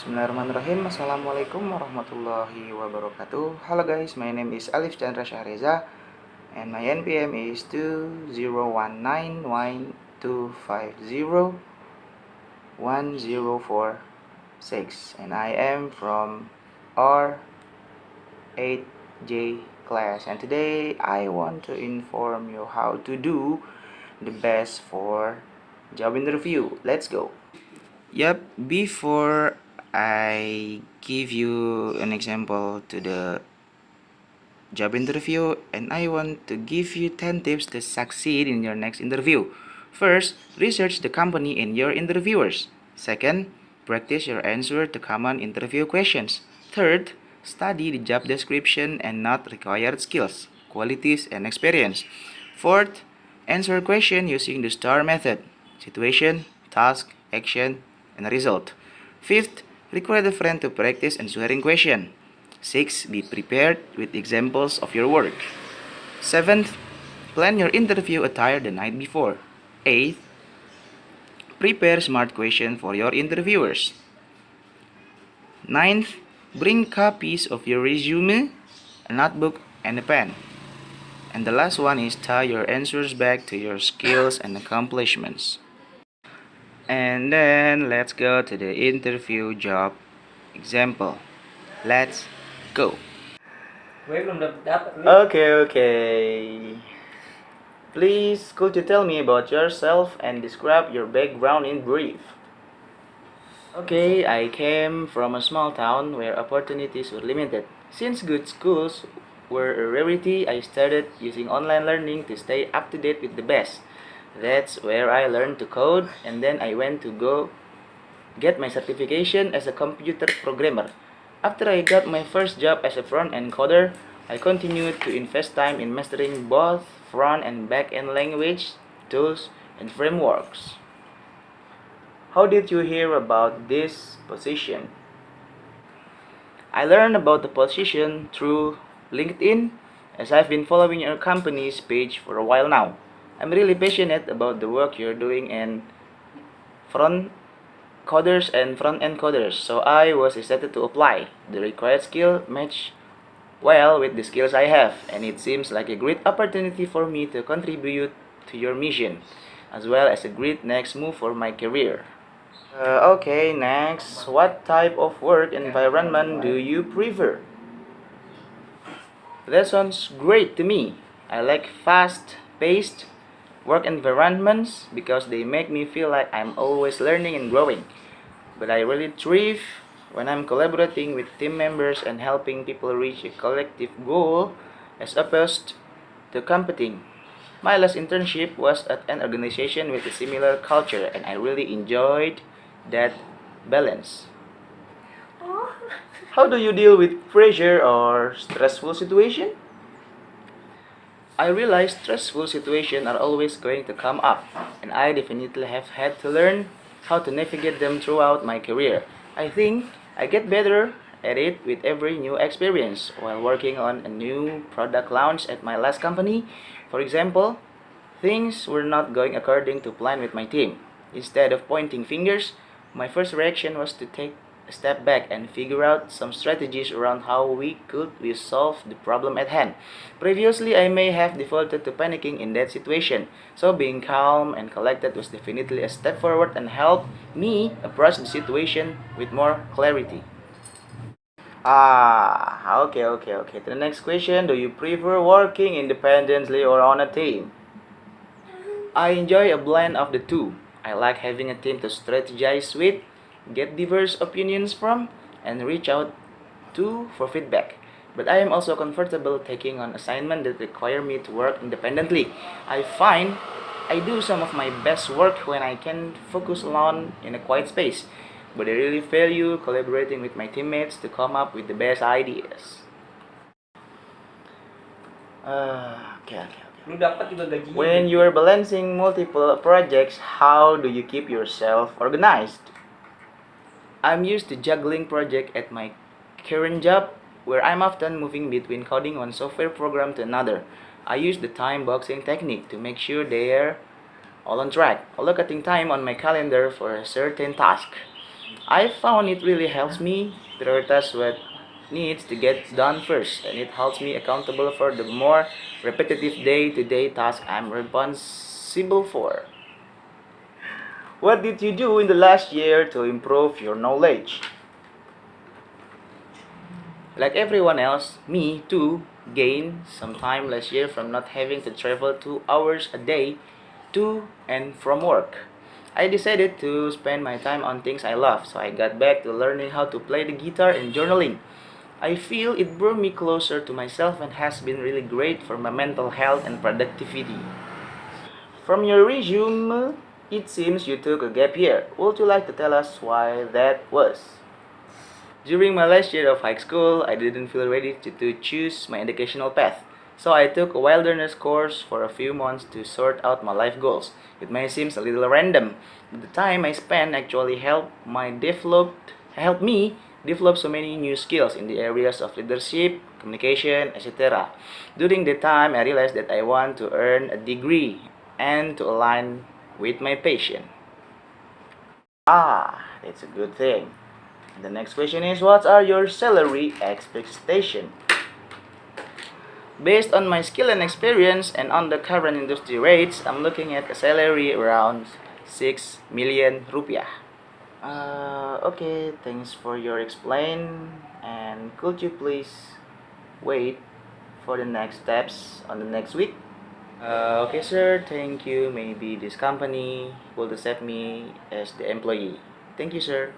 Bismillahirrahmanirrahim. Assalamualaikum warahmatullahi wabarakatuh. Hello guys, my name is Alief Chandra Syahreza and my NPM is 201912501046 and I am from R8J class, and today I want to inform you how to do the best for job interview. Let's go. Yep, before I give you an example to the job interview, and I want to give you 10 tips to succeed in your next interview. First, research the company and your interviewers. Second, practice your answer to common interview questions. Third, study the job description and not required skills, qualities, and experience. Fourth, answer question using the STAR method: situation, task, action, and result. Fifth, require a friend to practice answering question. 6. Be prepared with examples of your work. 7th, plan your interview attire the night before. 8th, prepare smart questions for your interviewers. 9th, bring copies of your resume, a notebook, and a pen. And the last one is tie your answers back to your skills and accomplishments. And then let's go to the interview job example. Let's go. Gue belum dapat. Okay. Please, could you tell me about yourself and describe your background in brief? Okay, I came from a small town where opportunities were limited. Since good schools were a rarity, I started using online learning to stay up to date with the best. That's where I learned to code, and then I went to go get my certification as a computer programmer. After I got my first job as a front-end coder, I continued to invest time in mastering both front and back-end language, tools, and frameworks. How did you hear about this position? I learned about the position through LinkedIn, as I've been following your company's page for a while now. I'm really passionate about the work you're doing and front coders and front-end coders, so I was excited to apply. The required skill match well with the skills I have, and it seems like a great opportunity for me to contribute to your mission, as well as a great next move for my career. Okay, next, what type of work environment do you prefer? That sounds great to me. I like fast-paced work environments because they make me feel like I'm always learning and growing. But I really thrive when I'm collaborating with team members and helping people reach a collective goal as opposed to competing. My last internship was at an organization with a similar culture, and I really enjoyed that balance. How do you deal with pressure or stressful situation? I realize stressful situations are always going to come up, and I definitely have had to learn how to navigate them throughout my career. I think I get better at it with every new experience. While working on a new product launch at my last company, for example, things were not going according to plan with my team. Instead of pointing fingers, my first reaction was to take a step back and figure out some strategies around how we could resolve the problem at hand. Previously, I may have defaulted to panicking in that situation, so being calm and collected was definitely a step forward and helped me approach the situation with more clarity. Okay. To the next question, do you prefer working independently or on a team? I enjoy a blend of the two. I like having a team to strategize with, get diverse opinions from, and reach out to for feedback. But I am also comfortable taking on assignments that require me to work independently. I find I do some of my best work when I can focus alone in a quiet space. But I really value collaborating with my teammates to come up with the best ideas. Okay. Lu dapat juga gajinya. When you are balancing multiple projects, how do you keep yourself organized? I'm used to juggling projects at my current job, where I'm often moving between coding one software program to another. I use the time boxing technique to make sure they're all on track, allocating time on my calendar for a certain task. I found it really helps me prioritize what needs to get done first, and it holds me accountable for the more repetitive day-to-day tasks I'm responsible for. What did you do in the last year to improve your knowledge? Like everyone else, me too gained some time last year from not having to travel 2 hours a day to and from work. I decided to spend my time on things I love, so I got back to learning how to play the guitar and journaling. I feel it brought me closer to myself and has been really great for my mental health and productivity. From your resume, it seems you took a gap year. Would you like to tell us why that was? During my last year of high school, I didn't feel ready to choose my educational path. So I took a wilderness course for a few months to sort out my life goals. It may seem a little random, but the time I spent actually helped me develop so many new skills in the areas of leadership, communication, etc. During the time, I realized that I want to earn a degree and to align with my passion. Ah, that's a good thing. The next question is, what are your salary expectations? Based on my skill and experience and on the current industry rates, I'm looking at a salary around 6 million rupiah. Okay, thanks for your explain. And could you please wait for the next steps on the next week? Okay, sir, thank you. Maybe this company will accept me as the employee. Thank you, sir.